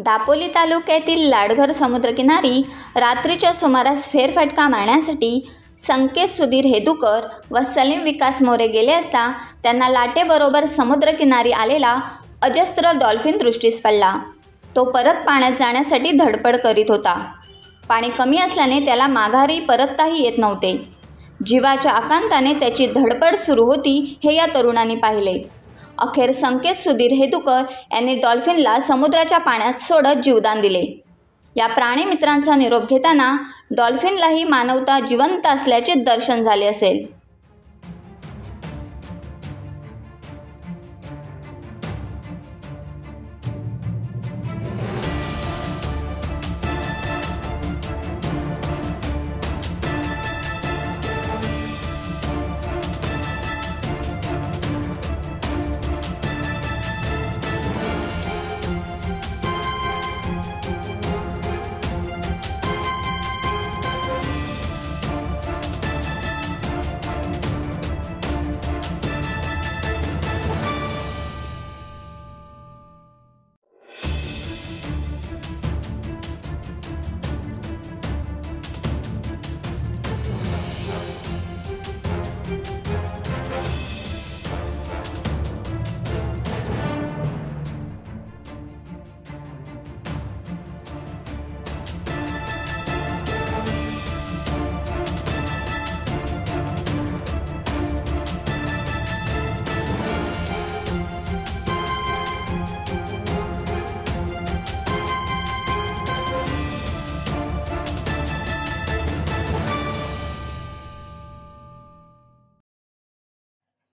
दापोली तालुक्यातील लाडघर समुद्रकिनारी रात्रीच्या सुमारास फेरफटका मारण्यासाठी संकेत सुधीर हेदुकर व सलीम विकास मोरे गेले असता त्यांना लाटेबरोबर समुद्रकिनारी आलेला अजस्त्र डॉल्फिन दृष्टीस पडला। तो परत पाण्यात जाण्यासाठी धडपड करीत होता। पाणी कमी असल्याने त्याला माघारी परतताही येत नव्हते। जीवाच्या आकांताने त्याची धडपड सुरू होती हे या तरुणांनी पाहिले। अखेर संकेत सुधीर हेदुकर यांनी डॉल्फिनला समुद्राच्या पाण्यात सोडत जीवदान दिले। या प्राणीमित्रांचा निरोप घेताना डॉल्फिनलाही मानवता जिवंत असल्याचे दर्शन झाले असेल।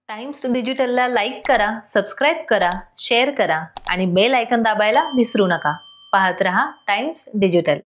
टाइम्स डिजिटलला लाईक करा, सबस्क्राईब करा, शेअर करा आणि बेल आयकॉन दाबायला विसरू नका। पाहत रहा टाइम्स डिजिटल।